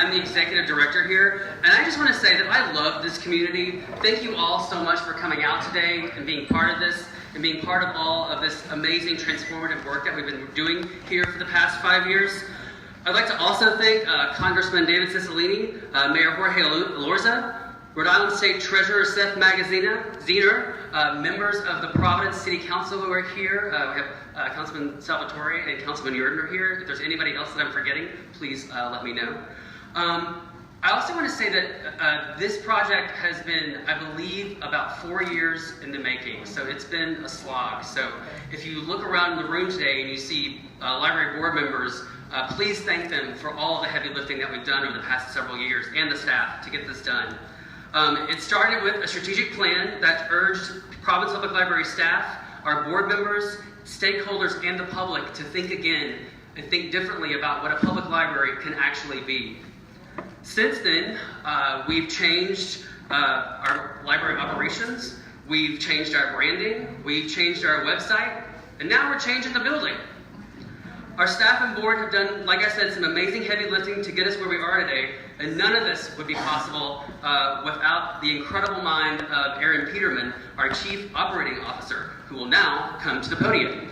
I'm the executive director here, and I just want to say that I love this community. Thank you all so much for coming out today and being part of this, and being part of all of this amazing transformative work that we've been doing here for the past 5 years. I'd like to also thank Congressman David Cicilline, Mayor Jorge Elorza, Rhode Island State Treasurer Seth Magaziner, members of the Providence City Council who are here. We have Councilman Salvatore and Councilman Yerdner here. If there's anybody else that I'm forgetting, please let me know. I also want to say that this project has been, I believe, about 4 years in the making, so it's been a slog. So if you look around the room today and you see library board members, please thank them for all the heavy lifting that we've done over the past several years, and the staff to get this done. It started with a strategic plan that urged Providence Public Library staff, our board members, stakeholders, and the public to think again and think differently about what a public library can actually be. Since then, we've changed our library operations, we've changed our branding, we've changed our website, and now we're changing the building. Our staff and board have done, like I said, some amazing heavy lifting to get us where we are today, and none of this would be possible without the incredible mind of Aaron Peterman, our Chief Operating Officer, who will now come to the podium.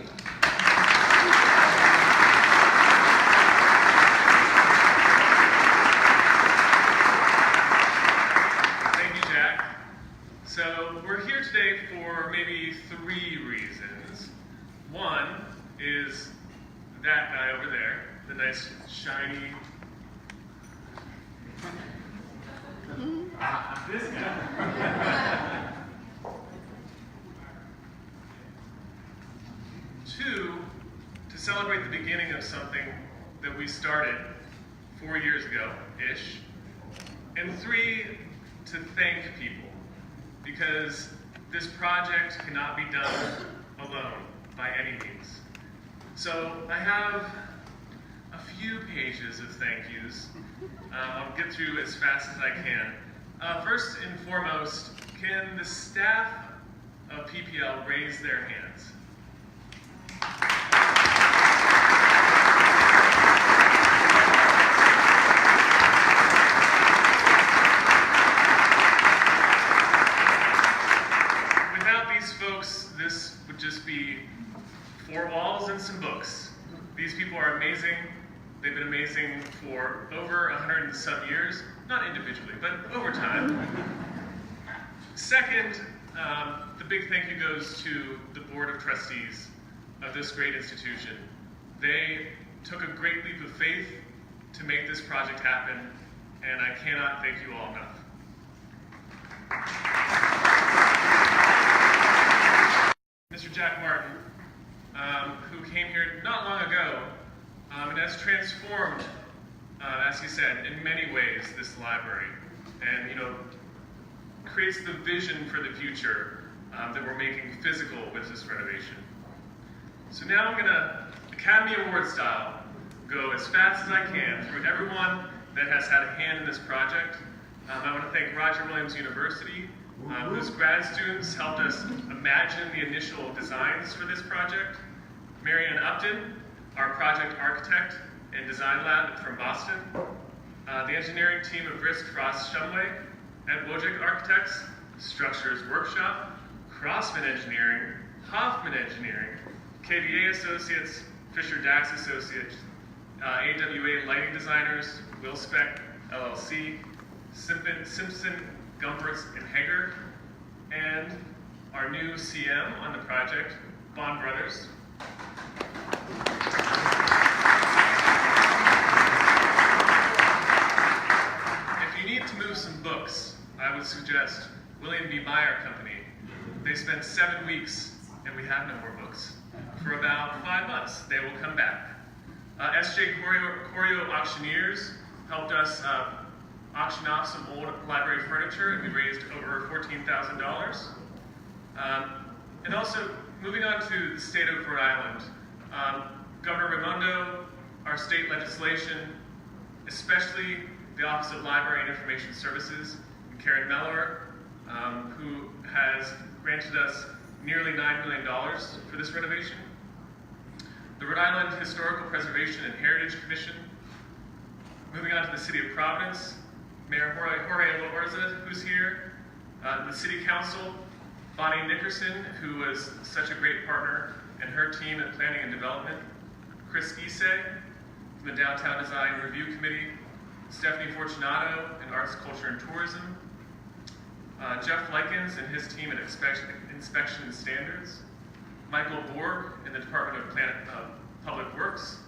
So we're here today for maybe 3 reasons. One is that guy over there, the nice, shiny, this guy. 2, to celebrate the beginning of something that we started 4 years ago-ish. And 3, to thank people. Because this project cannot be done alone by any means. So I have a few pages of thank yous. I'll get through as fast as I can. First and foremost, can the staff of PPL raise their hands? Folks, this would just be 4 walls and some books. These people are amazing. They've been amazing for over 100 and some years, not individually, but over time. Second, the big thank you goes to the Board of Trustees of this great institution. They took a great leap of faith to make this project happen, and I cannot thank you all enough. Mr. Jack Martin, who came here not long ago and has transformed, as he said, in many ways, this library, and creates the vision for the future that we're making physical with this renovation. So now I'm gonna, Academy Award style, go as fast as I can through everyone that has had a hand in this project. I want to thank Roger Williams University, whose grad students helped us imagine the initial designs for this project. Marianne Upton, our project architect and design lab from Boston. The engineering team of Risk Frost Shumway, Ed Wojcik Architects, Structures Workshop, Crossman Engineering, Hoffman Engineering, KVA Associates, Fisher Dax Associates, AWA Lighting Designers, Wilspec LLC, Simpson, Gumpertz, and Hager, and our new CM on the project, Bond Brothers. If you need to move some books, I would suggest William B. Meyer Company. They spent 7 weeks, and we have no more books. For about 5 months, they will come back. S.J. Corio Auctioneers helped us auction off some old library furniture, and we raised over $14,000. And also, moving on to the state of Rhode Island, Governor Raimondo, our state legislation, especially the Office of Library and Information Services, and Karen Mellor, who has granted us nearly $9 million for this renovation. The Rhode Island Historical Preservation and Heritage Commission, Moving on to the City of Providence, Mayor Jorge Loorza, who's here, the City Council, Bonnie Nickerson, who was such a great partner, and her team at Planning and Development, Chris Issei from the Downtown Design Review Committee, Stephanie Fortunato in Arts, Culture, and Tourism, Jeff Likens and his team at Inspection and Standards, Michael Borg in the Department of Public Works,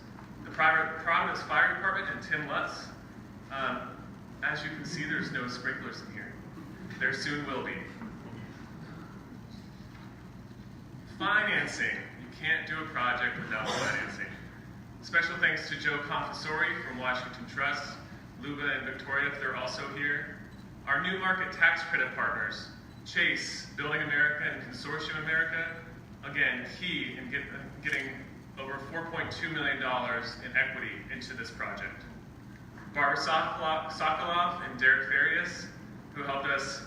the Providence Fire Department, and Tim Lutz. As you can see, there's no sprinklers in here. There soon will be. Financing. You can't do a project without financing. Special thanks to Joe Confessori from Washington Trust, Luba and Victoria, if they're also here. Our new market tax credit partners, Chase, Building America, and Consortium America, again, key in getting over $4.2 million in equity into this project. Barbara Sokolov and Derek Farias, who helped us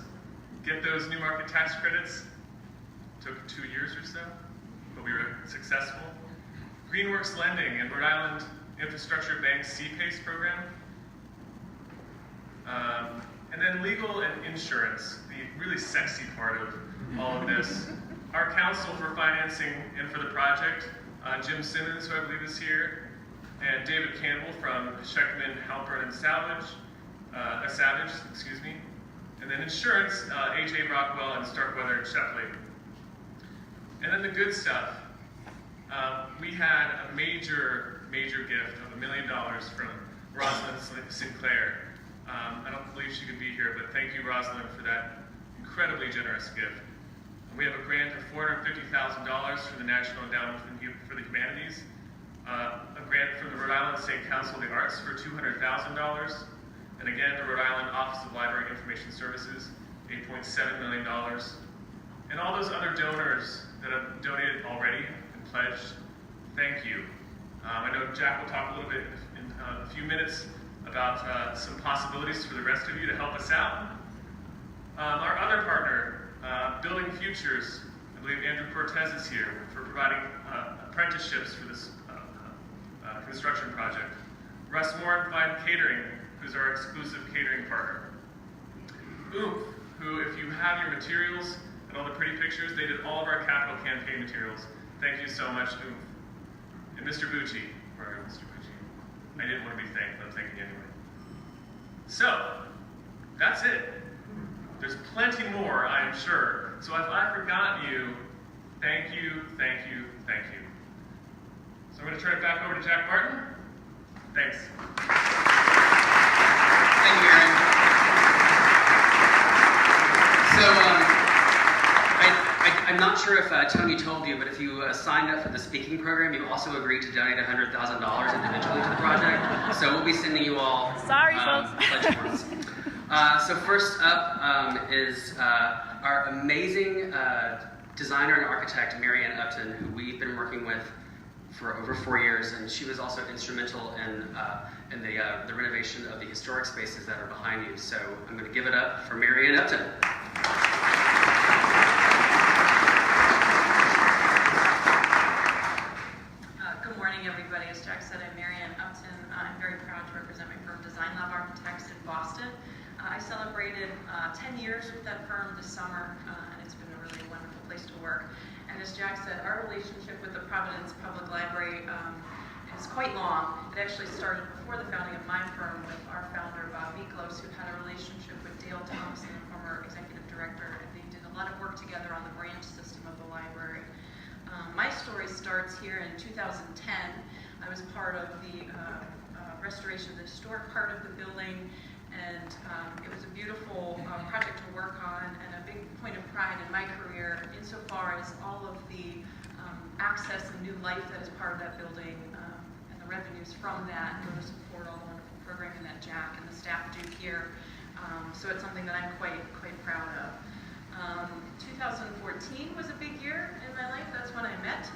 get those new market tax credits. Took 2 years or so, but we were successful. Greenworks Lending and Rhode Island Infrastructure Bank's CPACE program. And then legal and insurance, the really sexy part of all of this. Our counsel for financing and for the project, Jim Simmons, who I believe is here, and David Campbell from Scheckman, Halpern, and Savage, and then insurance, AJ Rockwell and Starkweather and Shepley. And then the good stuff. We had a major gift of $1 million from Rosalind Sinclair. I don't believe she could be here, but thank you, Rosalind, for that incredibly generous gift. We have a grant of $450,000 from the National Endowment for the Humanities, a grant from the Rhode Island State Council of the Arts for $200,000, and again, the Rhode Island Office of Library and Information Services, $8.7 million. And all those other donors that have donated already and pledged, thank you. I know Jack will talk a little bit in a few minutes about some possibilities for the rest of you to help us out. Our other partner, Building Futures, I believe Andrew Cortez is here for providing apprenticeships for this construction project. Russ Moore and Fine Catering, who's our exclusive catering partner. Oomph, who, if you have your materials and all the pretty pictures, they did all of our capital campaign materials. Thank you so much, Oomph. And Mr. Bucci, I didn't want to be thanked, but I'm thanking you anyway. So, that's it. There's plenty more, I am sure. So if I've forgotten you, thank you, thank you, thank you. So I'm going to turn it back over to Jack Martin. Thanks. Thank you, Aaron. So, I'm not sure if Tony told you, but if you signed up for the speaking program, you also agreed to donate $100,000 individually to the project. So we'll be sending you all pledge forms. So first up is our amazing designer and architect, Marianne Upton, who we've been working with for over 4 years, and she was also instrumental in the renovation of the historic spaces that are behind you. So I'm going to give it up for Marianne Upton. Good morning, everybody. As Jack said, I'm Marianne Upton. I'm very proud to represent my firm, Design Lab Architects in Boston. I celebrated 10 years with that firm this summer, and it's been a really wonderful place to work. And as Jack said, our relationship with the Providence Public Library is quite long. It actually started before the founding of my firm with our founder, Bob Miklos, who had a relationship with Dale Thompson, the former executive director, and they did a lot of work together on the branch system of the library. My story starts here in 2010. I was part of the restoration of the historic part of the building, and it was a beautiful project to work on and a big point of pride in my career insofar as all of the access and new life that is part of that building and the revenues from that go to support all the wonderful programming that Jack and the staff do here. So it's something that I'm quite proud of. 2014 was a big year in my life. That's when I met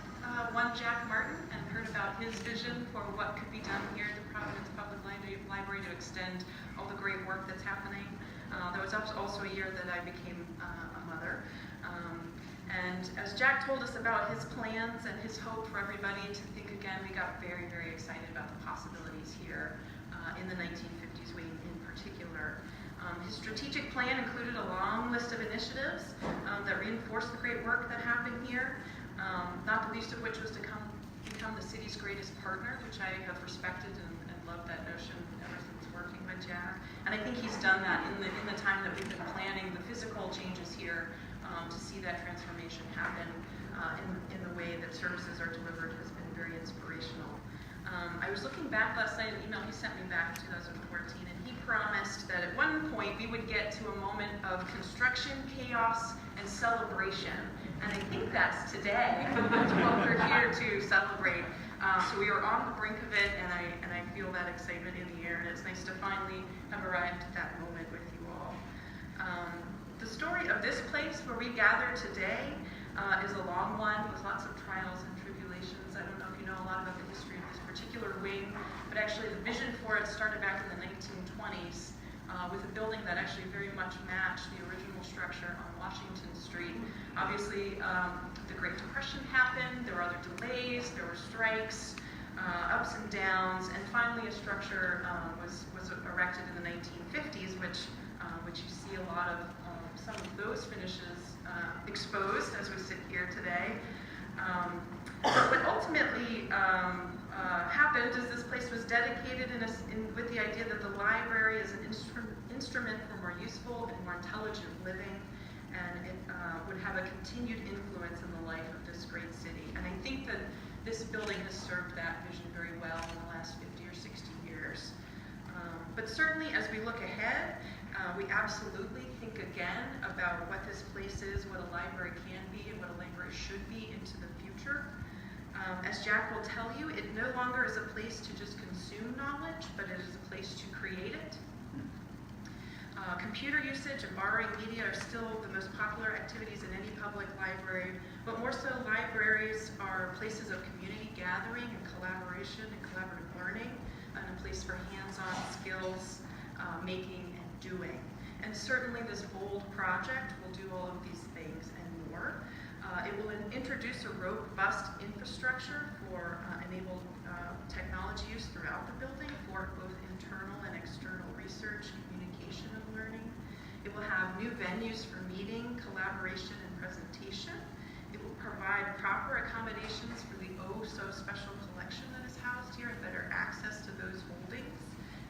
one Jack Martin and heard about his vision for what could be done here at the Providence Public Library to extend all the great work that's happening. That was also a year that I became a mother. And as Jack told us about his plans and his hope for everybody to think again, we got very excited about the possibilities here in the 1950s wing in particular. His strategic plan included a long list of initiatives that reinforced the great work that happened here, not the least of which was to become the city's greatest partner, which I have respected and loved that notion ever since working with Jack. And I think he's done that in the time that we've been planning the physical changes here to see that transformation happen in the way that services are delivered has been very inspirational. I was looking back last night, an email he sent me back in 2014, and he promised that at one point we would get to a moment of construction, chaos, and celebration. And I think that's today. That's what we're here to celebrate. So we are on the brink of it, and I feel that excitement in the air, and it's nice to finally have arrived at that moment with you all. The story of this place where we gather today is a long one with lots of trials and tribulations. I don't know if you know a lot about the history of this particular wing, but actually the vision for it started back in the 1920s with a building that actually very much matched the original structure on Washington Street. Obviously, the Great Depression happened, there were other delays, there were strikes, ups and downs, and finally a structure was erected in the 1950s, which you see a lot of some of those finishes exposed as we sit here today. What ultimately happened is this place was dedicated with the idea that the library is an instrument for more useful and more intelligent living, and it would have a continued influence in the life of this great city. And I think that this building has served that vision very well in the last 50 or 60 years. But certainly as we look ahead, we absolutely think again about what this place is, what a library can be, and what a library should be into the future. As Jack will tell you, it no longer is a place to just consume knowledge, but it is a place to create it. Computer usage and borrowing media are still the most popular activities in any public library, but more so libraries are places of community gathering and collaboration and collaborative learning, and a place for hands-on skills, making and doing. And certainly this bold project will do all of these things and more. It will introduce a robust infrastructure for enabled technology use throughout the building for both internal and external research, communication, and learning. It will have new venues for meeting, collaboration, and presentation. It will provide proper accommodations for the oh-so-special collection that is housed here and better access to those holdings.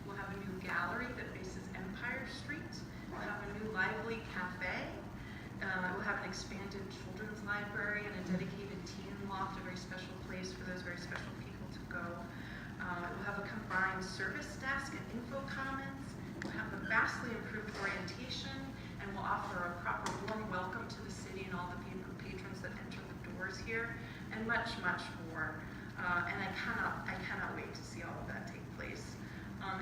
We'll have a new gallery that faces Empire Street. We'll have a new lively cafe. We'll have an expanded children's library and a dedicated teen loft, a very special place for those very special people to go. We'll have a combined service desk and info commons. We'll have a vastly improved orientation, and we'll offer a proper warm welcome to the city and all the patrons that enter the doors here, and much, much more. And I cannot wait to see all of that take place.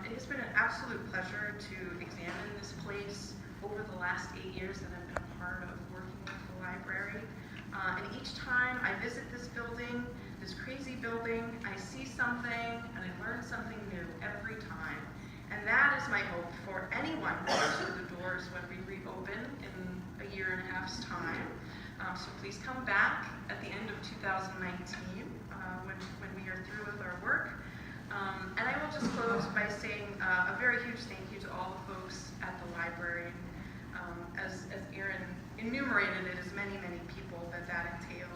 It has been an absolute pleasure to examine this place over the last 8 years that I've been a part of working with the library. And each time I visit this building, this crazy building, I see something and I learn something new every time. And that is my hope for anyone who comes through the doors when we reopen in a year and a half's time. So please come back at the end of 2019 when we are through with our work. And I will just close by saying a very huge thank you to all the folks at the library. As Erin enumerated it, as many, many people that entails.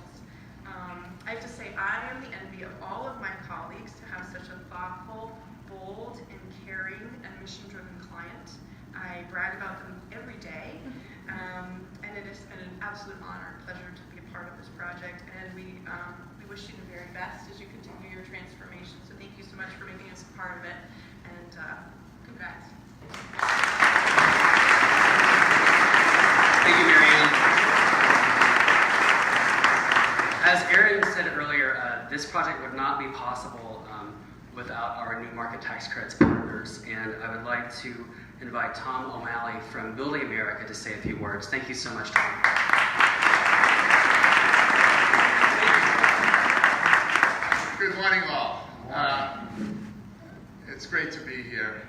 I have to say, I am the envy of all of my colleagues to have such a thoughtful, bold, and caring and mission-driven client. I brag about them every day, and it has been an absolute honor and pleasure to be a part of this project, and we wish you the very best as you continue your transformation. So thank you so much for making us a part of it, and congrats. Thank you, Marianne. As Erin said earlier, this project would not be possible without our new market tax credits partners, and I would like to invite Tom O'Malley from Building America to say a few words. Thank you so much, Tom. Good morning, all. It's great to be here.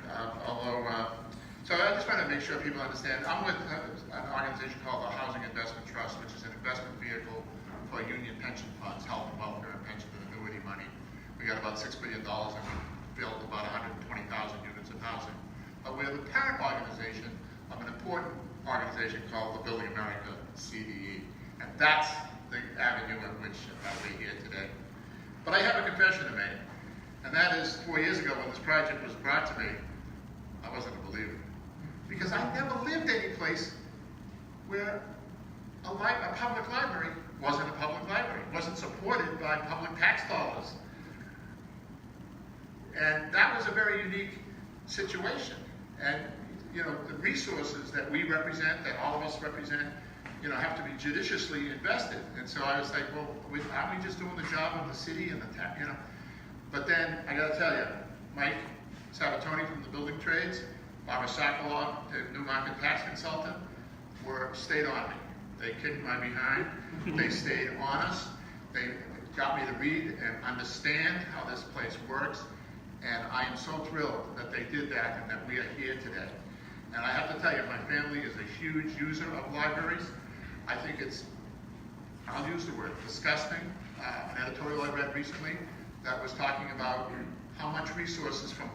So I just want to make sure people understand. I'm with an organization called the Housing Investment Trust, which is an investment vehicle for union pension funds, health and welfare and pension and annuity money. We got about $6 billion in built about 120,000 units of housing. But we're the parent organization of an important organization called the Building America CDE. And that's the avenue in which we're here today. But I have a confession to make. And that is, 4 years ago when this project was brought to me, I wasn't a believer. Because I never lived any place where a public library wasn't a public library, wasn't supported by public tax dollars. And that was a very unique situation. And, you know, the resources that we represent, that all of us represent, you know, have to be judiciously invested. And so I was like, well, aren't we just doing the job of the city and the tax, you know? But then, I gotta tell you, Mike Sabatoni from the building trades, Barbara Sokolov, the New Market tax consultant, stayed on me. They kicked my behind. They stayed on us. They got me to read and understand how this place works. And I am so thrilled that they did that and that we are here today. And I have to tell you, my family is a huge user of libraries. I think it's, I'll use the word, disgusting. An editorial I read recently that was talking about how much resources from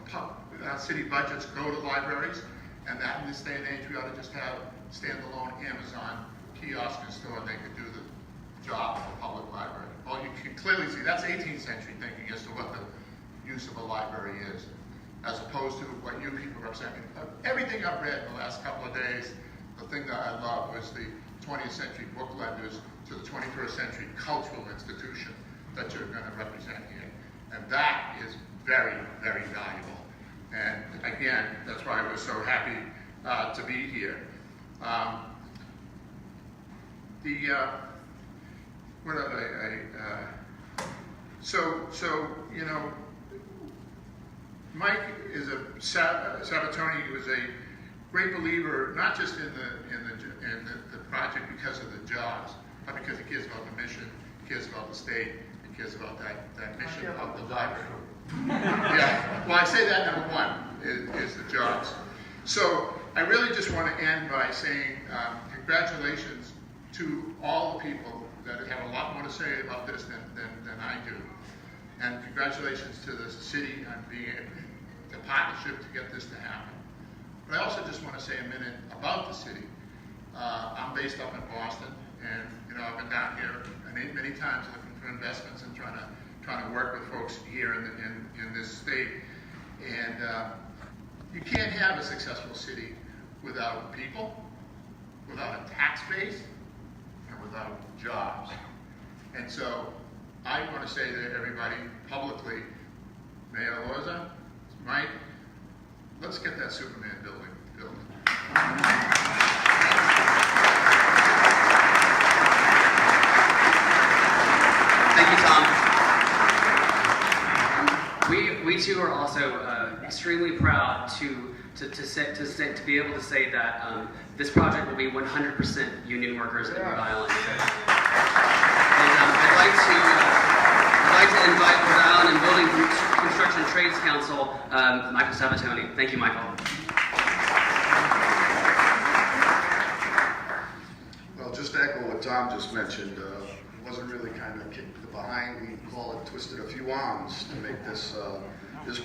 city budgets go to libraries, and that in this day and age we ought to just have standalone Amazon kiosk and store, and they could do the job of a public library. Well, you can clearly see that's 18th century thinking as to what the use of a library is, as opposed to what you people represent. Everything I've read in the last couple of days, the thing that I love was the 20th century book lenders to the 21st century cultural institution that you're going to represent here. And that is very, very valuable. And again, that's why I was so happy to be here. So you know, Mike is Sabatoni was a great believer, not just in the project because of the jobs, but because he cares about the mission, he cares about the state, he cares about that mission of the library. Yeah, well, I say that number one is the jobs. So I really just want to end by saying congratulations to all the people that have a lot more to say about this than I do. And congratulations to the city on being the partnership to get this to happen. But I also just want to say a minute about the city. I'm based up in Boston, and you know I've been down here many times looking for investments and trying to work with folks here in this state. And you can't have a successful city without people, without a tax base, and without jobs. And so I want to say to everybody publicly, Mayor Loza, Mike, let's get that Superman building built. Thank you, Tom. We too are also extremely proud to be able to say that this project will be 100% union workers in Rhode Island. And I'd like to invite Rhode Island and Building Construction Trades Council, Michael Sabatoni. Thank you, Michael. Well, just to echo what Tom just mentioned, it wasn't really kind of kicked behind. We call it twisted a few arms to make this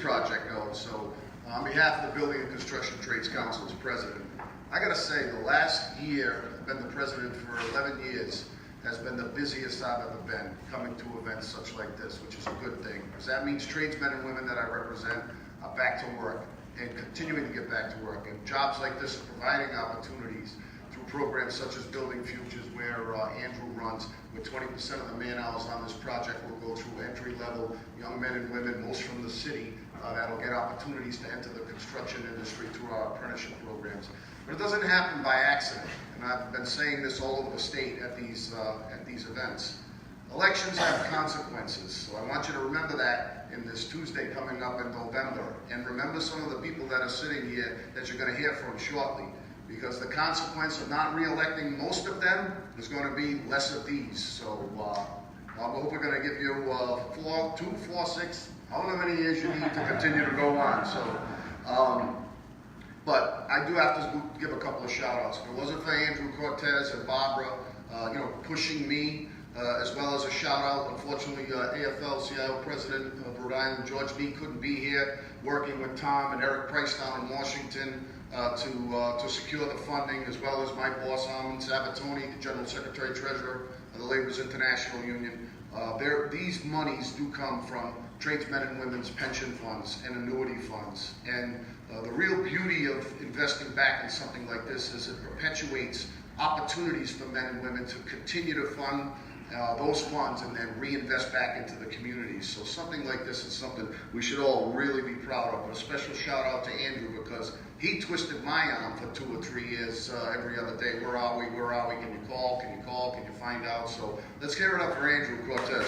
project go. So, on behalf of the Building and Construction Trades Council's president, I got to say the last year, I've been the president for 11 years, has been the busiest I've ever been coming to events such like this, which is a good thing, because that means tradesmen and women that I represent are back to work and continuing to get back to work. And jobs like this are providing opportunities through programs such as Building Futures, where Andrew runs, where 20% of the man hours on this project will go through entry-level young men and women, most from the city, that'll get opportunities to enter the construction industry through our apprenticeship programs. But it doesn't happen by accident, and I've been saying this all over the state at these events. Elections have consequences, so I want you to remember that in this Tuesday coming up in November, and remember some of the people that are sitting here that you're going to hear from shortly, because the consequence of not re-electing most of them is going to be less of these. So I hope we're going to give you 2, 4, 6, however many years you need to continue to go on. So, but I do have to give a couple of shout-outs. If it wasn't for Andrew Cortez and Barbara, pushing me, as well as a shout-out, unfortunately, AFL-CIO President Marianne Rhode Island. George Lee couldn't be here, working with Tom and Eric Price down in Washington to secure the funding, as well as my boss, Sabatoni, the General Secretary Treasurer of the Laborers International Union. These monies do come from tradesmen and women's pension funds and annuity funds. And the real beauty of investing back in something like this is it perpetuates opportunities for men and women to continue to fund those funds and then reinvest back into the communities. So something like this is something we should all really be proud of. But a special shout out to Andrew, because he twisted my arm for 2 or 3 years every other day. Where are we? Where are we? Can you call? Can you call? Can you find out? So let's give it up for Andrew Cortez.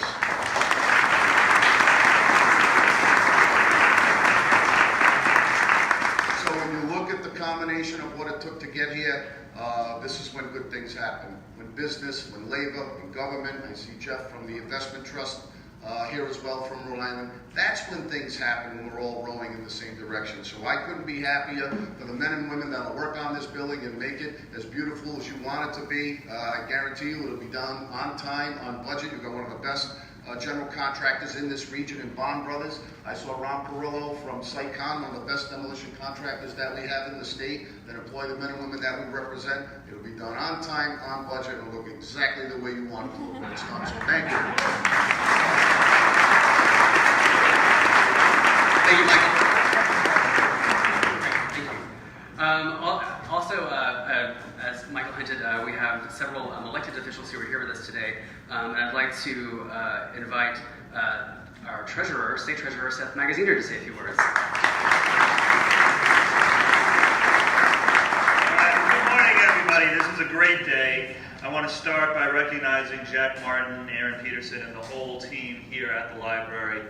So when you look at the combination of what it took to get here, this is when good things happen. When business, when labor, when government. I see Jeff from the Investment Trust here as well from Rhode Island. That's when things happen, when we're all rowing in the same direction. So I couldn't be happier for the men and women that will work on this building and make it as beautiful as you want it to be. I guarantee you it'll be done on time, on budget. You've got one of the best general contractors in this region in Bond Brothers. I saw Ron Perillo from SiteCon, one of the best demolition contractors that we have in the state, that employ the men and women that we represent. It'll be done on time, on budget, and it'll look exactly the way you want it to look when it's done. So thank you. Thank you, Michael. Thank you. Also, as Michael hinted, we have several elected officials who are here with us today, and I'd like to invite our treasurer, State Treasurer Seth Magaziner, to say a few words. Good morning, everybody. This is a great day. I want to start by recognizing Jack Martin, Aaron Peterson, and the whole team here at the library.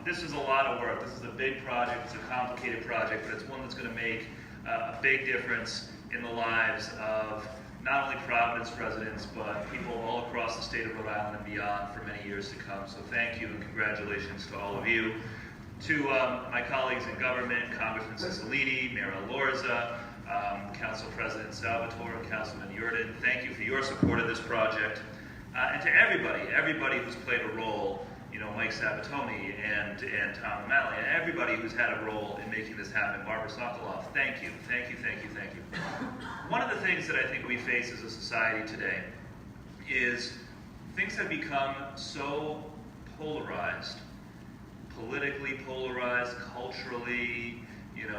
This is a lot of work. This is a big project. It's a complicated project, but it's one that's going to make a big difference in the lives of not only Providence residents, but people all across the state of Rhode Island and beyond for many years to come. So thank you and congratulations to all of you. To my colleagues in government, Congressman Cicilline, Mayor Alorza, Council President Salvatore, and Councilman Yurden, thank you for your support of this project. And to everybody who's played a role, Mike Sabatoni and Tom O'Malley, and everybody who's had a role in making this happen, Barbara Sokoloff, thank you. One of the things that I think we face as a society today is things have become so polarized, politically polarized, culturally,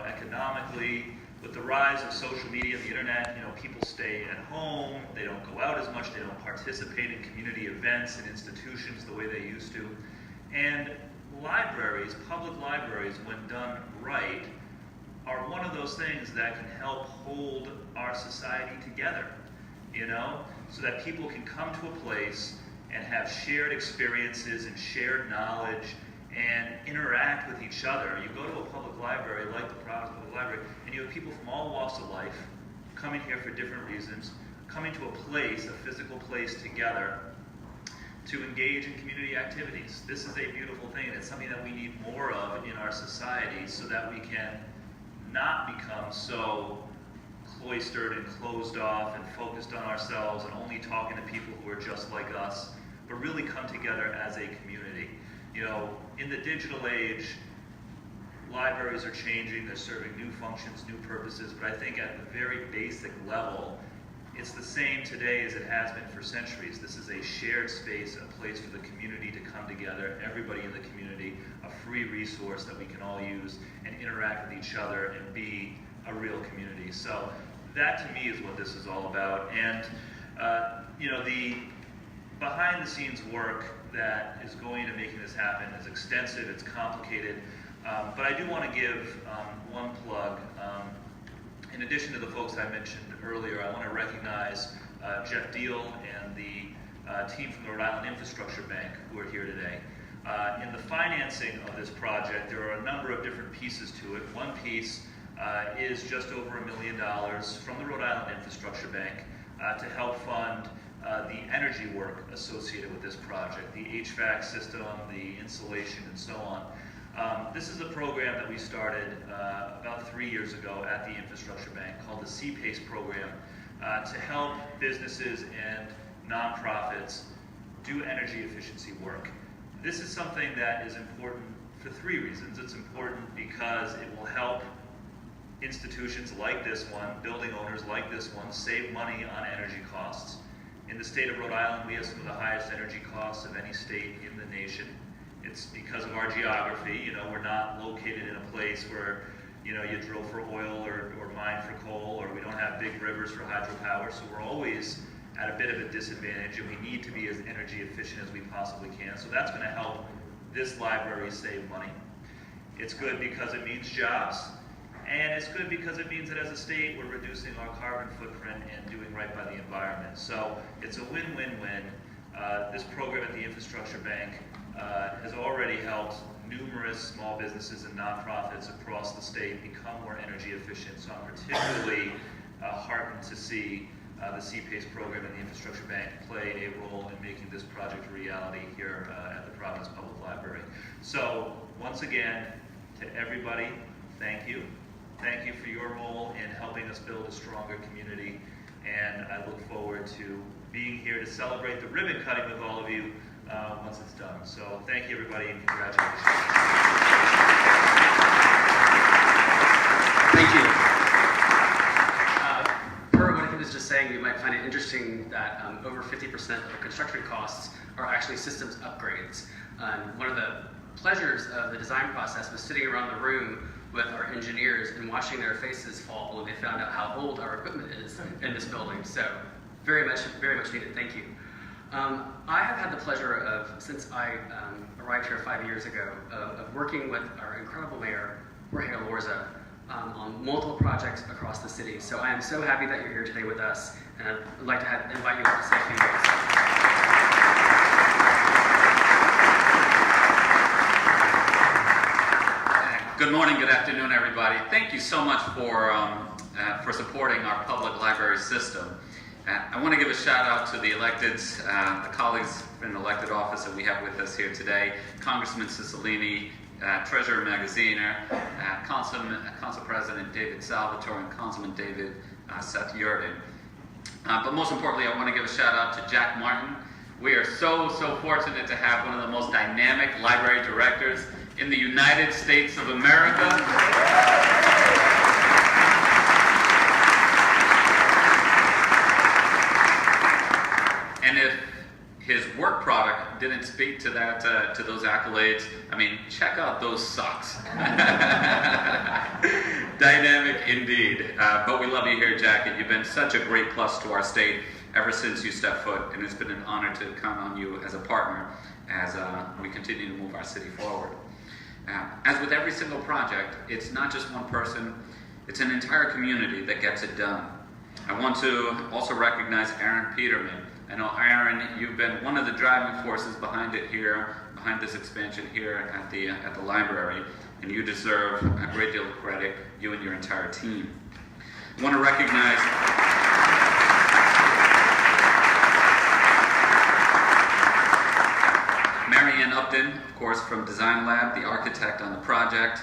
economically. With the rise of social media and the internet, people stay at home, they don't go out as much, they don't participate in community events and institutions the way they used to. And libraries, public libraries, when done right, are one of those things that can help hold our society together, so that people can come to a place and have shared experiences and shared knowledge and interact with each other. You go to a public library like the Providence Public Library, and you have people from all walks of life coming here for different reasons, coming to a place, a physical place together to engage in community activities. This is a beautiful thing, and it's something that we need more of in our society so that we can not become so cloistered and closed off and focused on ourselves and only talking to people who are just like us, but really come together as a community. In the digital age, libraries are changing, they're serving new functions, new purposes, but I think at the very basic level, it's the same today as it has been for centuries. This is a shared space, a place for the community to come together, everybody in the community, a free resource that we can all use and interact with each other and be a real community. So that to me is what this is all about. And the behind the scenes work that is going to making this happen is extensive, it's complicated, but I do want to give one plug. In addition to the folks I mentioned earlier, I want to recognize Jeff Deal and the team from the Rhode Island Infrastructure Bank who are here today. In the financing of this project, there are a number of different pieces to it. One piece is just over $1 million from the Rhode Island Infrastructure Bank to help fund the energy work associated with this project, the HVAC system, the insulation, and so on. This is a program that we started about 3 years ago at the Infrastructure Bank called the CPACE program to help businesses and nonprofits do energy efficiency work. This is something that is important for three reasons. It's important because it will help institutions like this one, building owners like this one, save money on energy costs. In the state of Rhode Island, we have some of the highest energy costs of any state in the nation. It's because of our geography. You know, we're not located in a place where, you know, you drill for oil or mine for coal, or we don't have big rivers for hydropower, so we're always at a bit of a disadvantage, and we need to be as energy efficient as we possibly can. So that's going to help this library save money. It's good because it means jobs, and it's good because it means that as a state we're reducing our carbon footprint and doing right by the environment. So it's a win-win-win. This program at the Infrastructure Bank has already helped numerous small businesses and nonprofits across the state become more energy efficient. So I'm particularly heartened to see the CPACE program and the Infrastructure Bank play a role in making this project a reality here at the Providence Public Library. So once again, to everybody, thank you. Thank you for your role in helping us build a stronger community, and I look forward to being here to celebrate the ribbon cutting with all of you once it's done. So thank you, everybody, and congratulations. Thank you. Per what he was just saying, you might find it interesting that over 50% of the construction costs are actually systems upgrades. One of the pleasures of the design process was sitting around the room with our engineers and watching their faces fall when they found out how old our equipment is in this building. So very much needed. Thank you. I have had the pleasure of, since I arrived here 5 years ago, of working with our incredible mayor, Jorge Alorza, on multiple projects across the city. So I am so happy that you're here today with us, and I'd like to invite you up to say a few words. Good morning, good afternoon, everybody. Thank you so much for supporting our public library system. I want to give a shout out to the electeds, the colleagues in elected office that we have with us here today, Congressman Cicilline, Treasurer Magazziner, Council President David Salvatore, and Councilman David Seth Yurden. But most importantly, I want to give a shout out to Jack Martin. We are so fortunate to have one of the most dynamic library directors in the United States of America. And if his work product didn't speak to that, to those accolades, I mean, check out those socks. Dynamic indeed. But we love you here, Jack, and you've been such a great plus to our state ever since you stepped foot, and it's been an honor to count on you as a partner as we continue to move our city forward. As with every single project, it's not just one person, it's an entire community that gets it done. I want to also recognize Aaron Peterman. I know, Aaron, you've been one of the driving forces behind it here, behind this expansion here at the library, and you deserve a great deal of credit, you and your entire team. I want to recognize Marianne Upton, of course, from Design Lab, the architect on the project.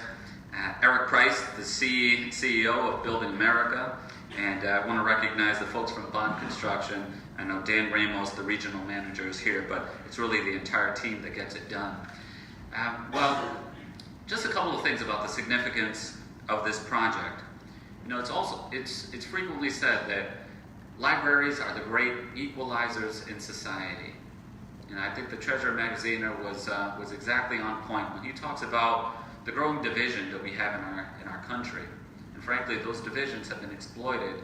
Eric Price, the CEO of Building America. And I want to recognize the folks from Bond Construction. I know Dan Ramos, the regional manager, is here, but it's really the entire team that gets it done. Well, just a couple of things about the significance of this project. You know, it's frequently said that libraries are the great equalizers in society. And I think the Treasurer Magazziner was exactly on point when he talks about the growing division that we have in our country. And frankly, those divisions have been exploited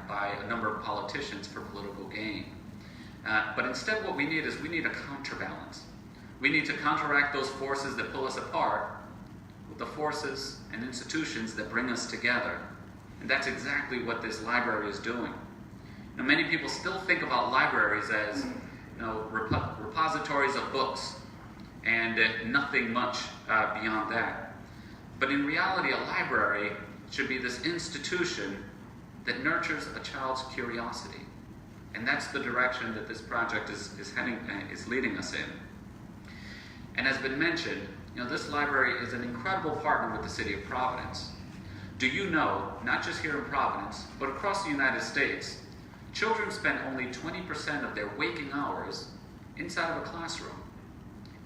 by a number of politicians for political gain. But instead what we need is a counterbalance. We need to counteract those forces that pull us apart with the forces and institutions that bring us together. And that's exactly what this library is doing. Now, many people still think about libraries as repositories of books and nothing much beyond that. But in reality, a library should be this institution that nurtures a child's curiosity. And that's the direction that this project is leading us in. And as been mentioned, this library is an incredible partner with the city of Providence. Do you know, not just here in Providence, but across the United States, children spend only 20% of their waking hours inside of a classroom.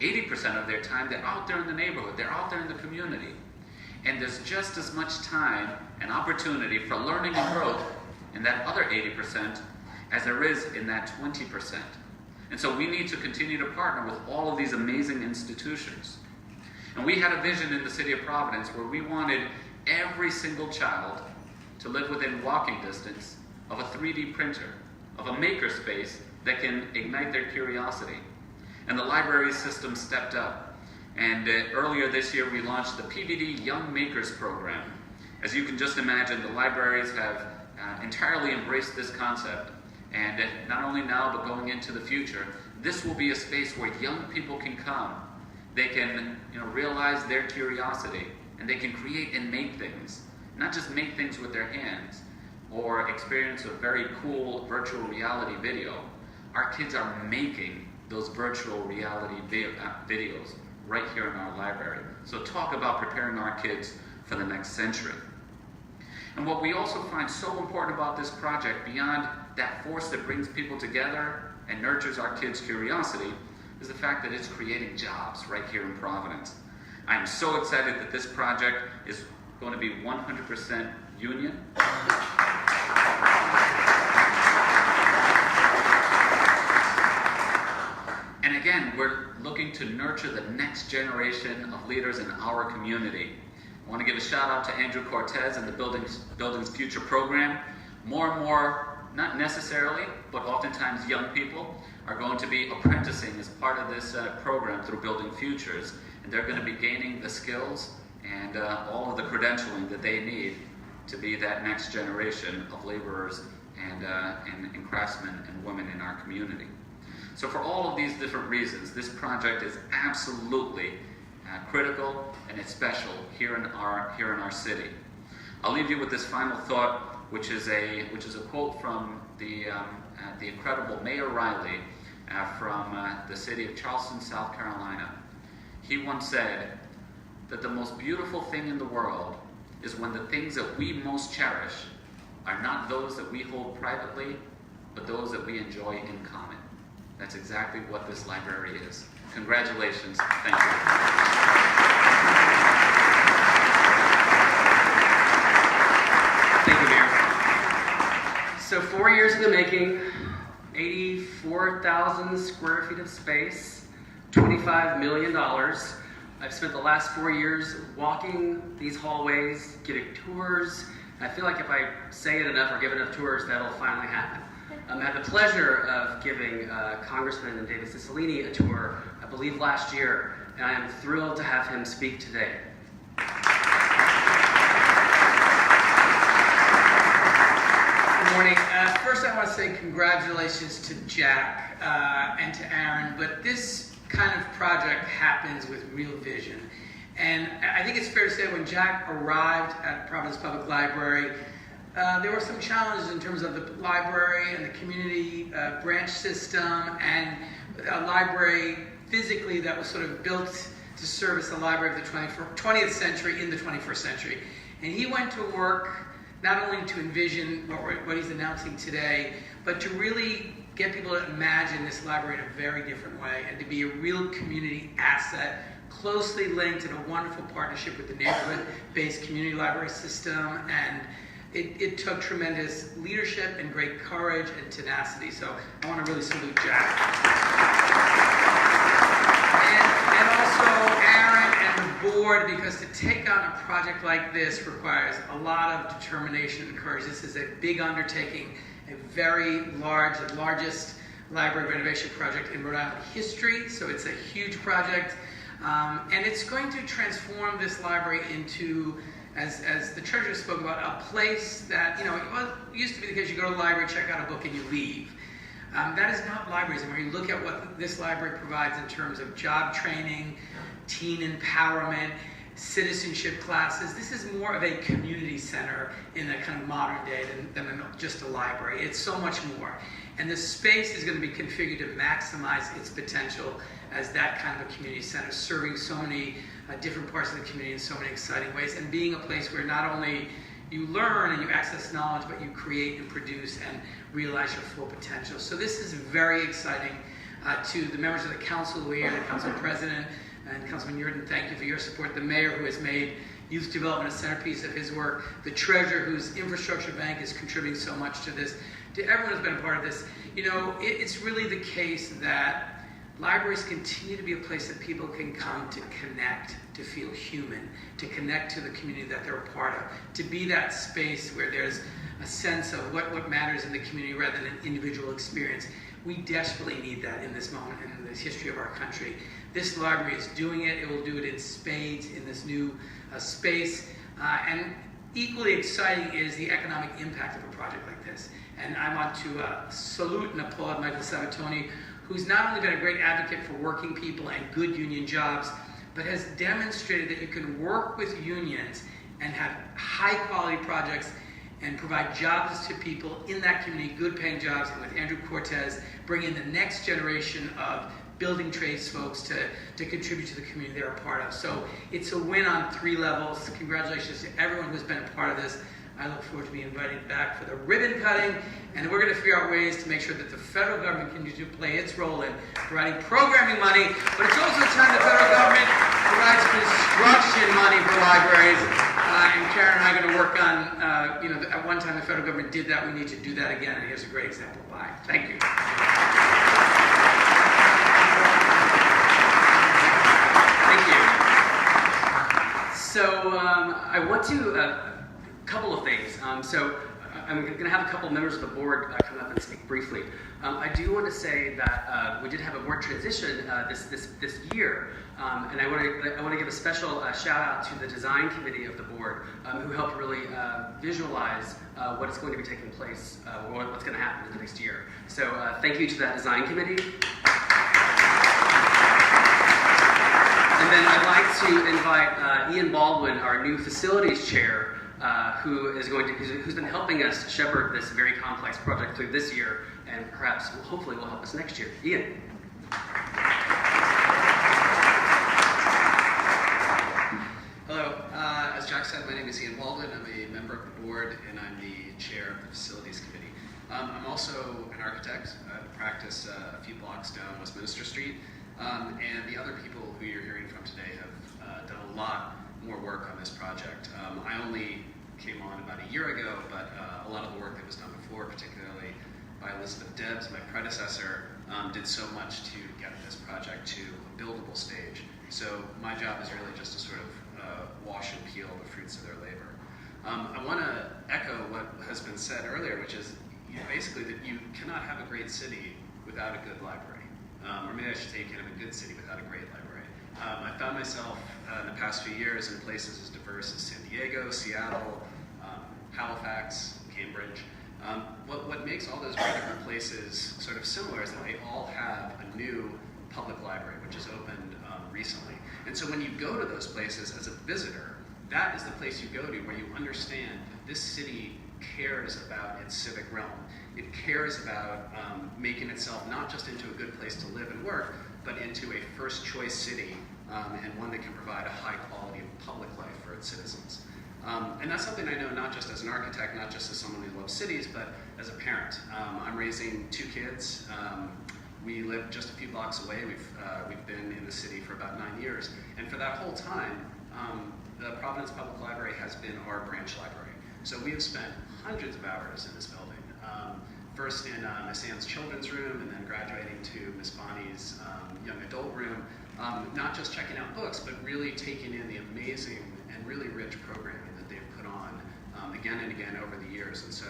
80% of their time, they're out there in the neighborhood, they're out there in the community. And there's just as much time and opportunity for learning and growth in that other 80% as there is in that 20%. And so we need to continue to partner with all of these amazing institutions. And we had a vision in the city of Providence where we wanted every single child to live within walking distance of a 3D printer, of a makerspace that can ignite their curiosity. And the library system stepped up. And earlier this year we launched the PVD Young Makers program. As you can just imagine, the libraries have entirely embraced this concept. And not only now, but going into the future, this will be a space where young people can come. They can, realize their curiosity, and they can create and make things. Not just make things with their hands, or experience a very cool virtual reality video. Our kids are making those virtual reality videos right here in our library. So talk about preparing our kids for the next century. And what we also find so important about this project, beyond that force that brings people together and nurtures our kids' curiosity, is the fact that it's creating jobs right here in Providence. I am so excited that this project is going to be 100% union. And again, we're looking to nurture the next generation of leaders in our community. I want to give a shout out to Andrew Cortez and the Buildings Future program. More and more, not necessarily, but oftentimes young people are going to be apprenticing as part of this program through Building Futures. And they're going to be gaining the skills and all of the credentialing that they need to be that next generation of laborers and craftsmen and women in our community. So for all of these different reasons, this project is absolutely critical and it's special here in our city. I'll leave you with this final thought, which is a quote from the incredible Mayor Riley from the city of Charleston, South Carolina. He once said that the most beautiful thing in the world is when the things that we most cherish are not those that we hold privately, but those that we enjoy in common. That's exactly what this library is. Congratulations. Thank you. Thank you, Mayor. So 4 years in the making, 84,000 square feet of space, $25 million. I've spent the last 4 years walking these hallways, giving tours. I feel like if I say it enough or give enough tours, that'll finally happen. I had the pleasure of giving Congressman David Cicilline a tour, I believe last year, and I am thrilled to have him speak today. Good morning. First I want to say congratulations to Jack and to Aaron, but this kind of project happens with real vision. And I think it's fair to say when Jack arrived at Providence Public Library, there were some challenges in terms of the library and the community branch system and a library physically that was sort of built to service the library of the 20th century in the 21st century. And he went to work not only to envision what he's announcing today, but to really get people to imagine this library in a very different way and to be a real community asset, closely linked in a wonderful partnership with the neighborhood-based community library system. And it took tremendous leadership and great courage and tenacity. So I want to really salute Jack. And also Aaron and the board, because to take on a project like this requires a lot of determination and courage. This is a big undertaking, a very large, the largest library renovation project in Rhode Island history. So it's a huge project. And it's going to transform this library into, as the treasurer spoke about, a place that, it used to be the case you go to the library, check out a book, and you leave. That is not libraries. And when you look at what this library provides in terms of job training, teen empowerment, citizenship classes, this is more of a community center in the kind of modern day than just a library. It's so much more. And the space is going to be configured to maximize its potential as that kind of a community center, serving so many different parts of the community in so many exciting ways, and being a place where not only you learn and you access knowledge, but you create and produce and realize your full potential. So this is very exciting. To the members of the council who are here, the council president and Councilman Yurden, thank you for your support. The mayor, who has made youth development a centerpiece of his work. The treasurer, whose infrastructure bank is contributing so much to this. To everyone who's been a part of this. You know, it's really the case that libraries continue to be a place that people can come to connect, to feel human, to connect to the community that they're a part of, to be that space where there's a sense of what matters in the community rather than an individual experience. We desperately need that in this moment in the history of our country. This library is doing it. It will do it in spades in this new space. And equally exciting is the economic impact of a project like this. And I want to salute and applaud Michael Sabatoni, who's not only been a great advocate for working people and good union jobs, but has demonstrated that you can work with unions and have high quality projects and provide jobs to people in that community, good paying jobs, and with Andrew Cortez, bring in the next generation of building trades folks to contribute to the community they're a part of. So it's a win on 3 levels. Congratulations to everyone who's been a part of this. I look forward to being invited back for the ribbon cutting, and we're going to figure out ways to make sure that the federal government continues to play its role in providing programming money, but it's also time the federal government provides construction money for libraries. And Karen and I are going to work on, at one time the federal government did that. We need to do that again, and here's a great example of why. Thank you. Thank you. So I want to, couple of things. I'm going to have a couple of members of the board come up and speak briefly. I do want to say that we did have a board transition this year, and I want to give a special shout out to the design committee of the board who helped really visualize what is going to be taking place, what's going to happen in the next year. So thank you to that design committee. And then I'd like to invite Ian Baldwin, our new facilities chair, who's been helping us shepherd this very complex project through this year, and perhaps, hopefully, will help us next year. Ian. Hello. As Jack said, my name is Ian Baldwin. I'm a member of the board, and I'm the chair of the facilities committee. I'm also an architect. I practice a few blocks down Westminster Street, and the other people who you're hearing from today have done a lot more work on this project. I only came on about a year ago, but a lot of the work that was done before, particularly by Elizabeth Debs, my predecessor, did so much to get this project to a buildable stage. So my job is really just to sort of wash and peel the fruits of their labor. I want to echo what has been said earlier, which is basically that you cannot have a great city without a good library. Or maybe I should say you can't have a good city without a great library. I found myself in the past few years in places as diverse as San Diego, Seattle, Halifax, Cambridge. What makes all those very different places sort of similar is that they all have a new public library, which has opened recently. And so when you go to those places as a visitor, that is the place you go to where you understand that this city cares about its civic realm. It cares about making itself not just into a good place to live and work, but into a first choice city and one that can provide a high quality of public life for its citizens. And that's something I know not just as an architect, not just as someone who loves cities, but as a parent. I'm raising 2 kids. We live just a few blocks away. We've been in the city for about 9 years. And for that whole time, the Providence Public Library has been our branch library. So we have spent hundreds of hours in this building. First in Miss Ann's children's room, and then graduating to Miss Bonnie's young adult room. Not just checking out books, but really taking in the amazing and really rich programming that they've put on again and again over the years. And so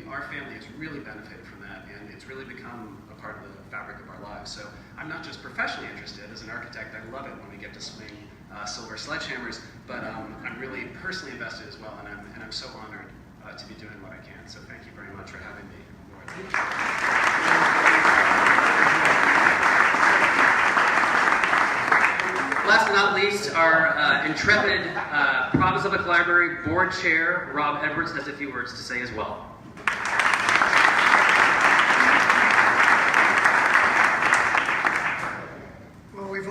our family has really benefited from that, and it's really become a part of the fabric of our lives. So I'm not just professionally interested. As an architect, I love it when we get to swing silver sledgehammers, but I'm really personally invested as well, and I'm so honored to be doing what I can. So thank you very much for having me on board. Last but not least, our intrepid Providence Public Library Board Chair, Rob Edwards, has a few words to say as well. Well, we've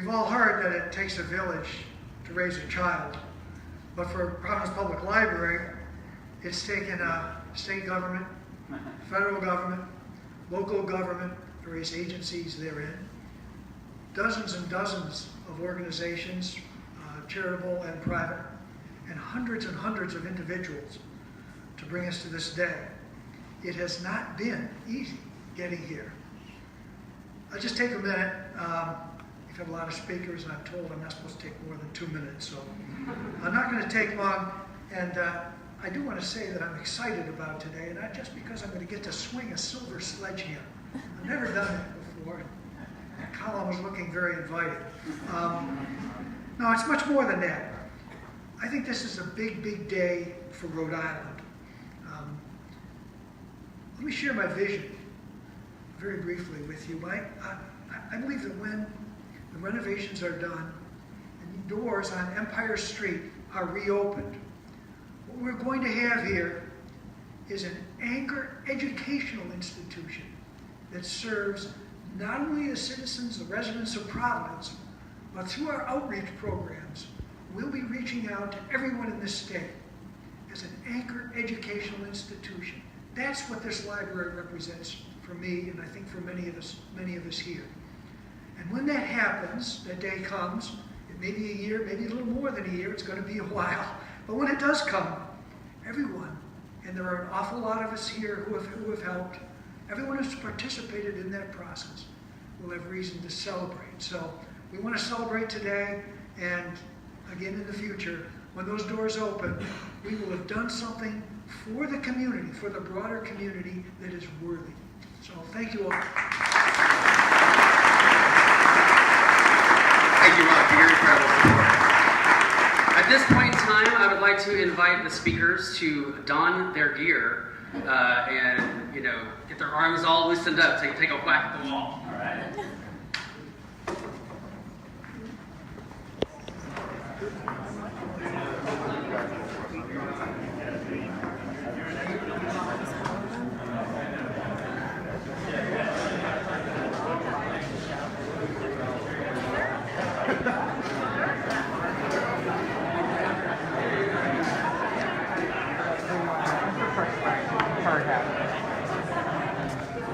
all heard that it takes a village to raise a child, but for Providence Public Library, it's taken state government, federal government, local government, various agencies therein, dozens and dozens of organizations, charitable and private, and hundreds of individuals to bring us to this day. It has not been easy getting here. I'll just take a minute. We've had a lot of speakers, and I'm told I'm not supposed to take more than 2 minutes, so I'm not going to take long. And I do want to say that I'm excited about today, and not just because I'm going to get to swing a silver sledgehammer. I've never done it before. That column was looking very inviting. No, it's much more than that. I think this is a big, big day for Rhode Island. Let me share my vision very briefly with you. I believe that when the renovations are done and the doors on Empire Street are reopened, what we're going to have here is an anchor educational institution that serves not only the citizens, the residents of Providence, but through our outreach programs, we'll be reaching out to everyone in this state as an anchor educational institution. That's what this library represents for me, and I think for many of us here. And when that happens, that day comes, it may be a year, maybe a little more than a year, it's going to be a while, but when it does come, everyone, and there are an awful lot of us here who have helped, everyone who's participated in that process will have reason to celebrate. So we want to celebrate today, and again in the future, when those doors open, we will have done something for the community, for the broader community that is worthy. So thank you all. Thank you, Rob, for your incredible report. At this point in time, I would like to invite the speakers to don their gear and, get their arms all loosened up so you can take a whack at the wall. All right.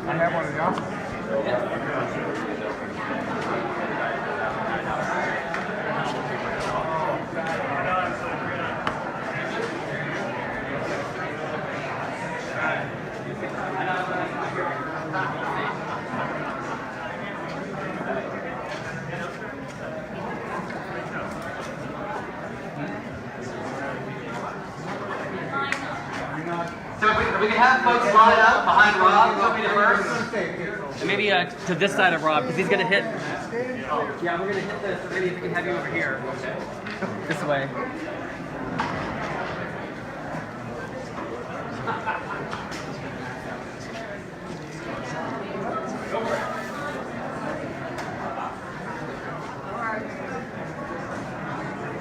I have one of y'all. So if we can have folks line up behind Rob, go be the first. And maybe to this side of Rob, because he's going to hit. Yeah, we're going to hit this. So maybe if we can have you over here. This way.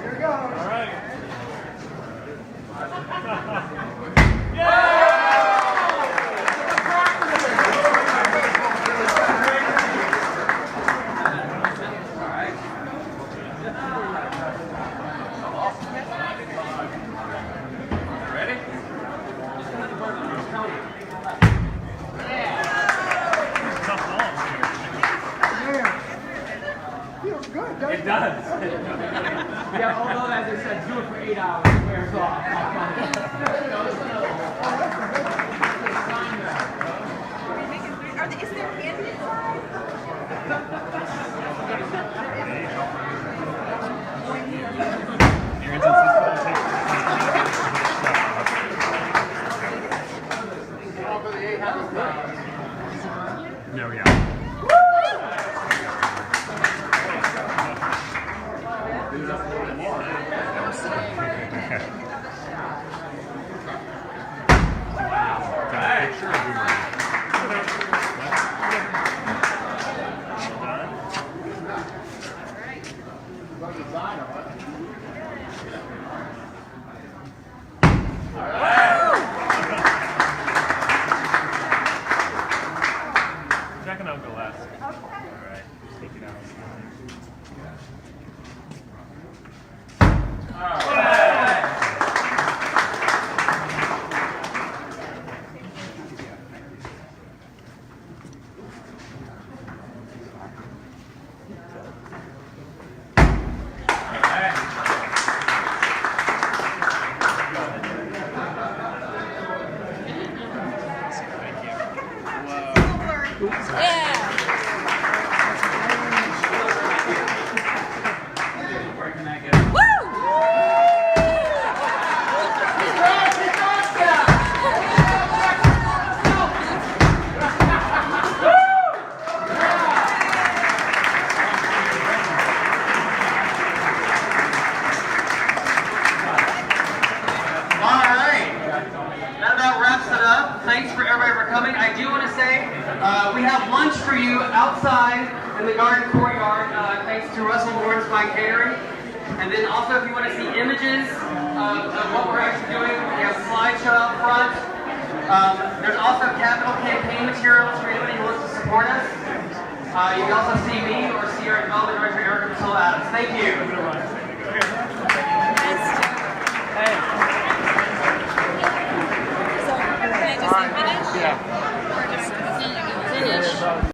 Here we go. All right. It does. Yeah, although as I said, do it for 8 hours, it wears off. Is there end inside? No, yeah. Jack and Where can I get it? All right. That about wraps it up. Thanks for everybody for coming. I do want to say we have lunch for you outside in the garden courtyard, thanks to Russell Lawrence Fine Catering. And then also, if you want to see images of what we're actually doing, we have a slideshow out front. There's also capital campaign materials for anybody who wants to support us. You can also see me or see our development director, Erica Priscilla Adams. Thank you. So, can I just finish? Yeah.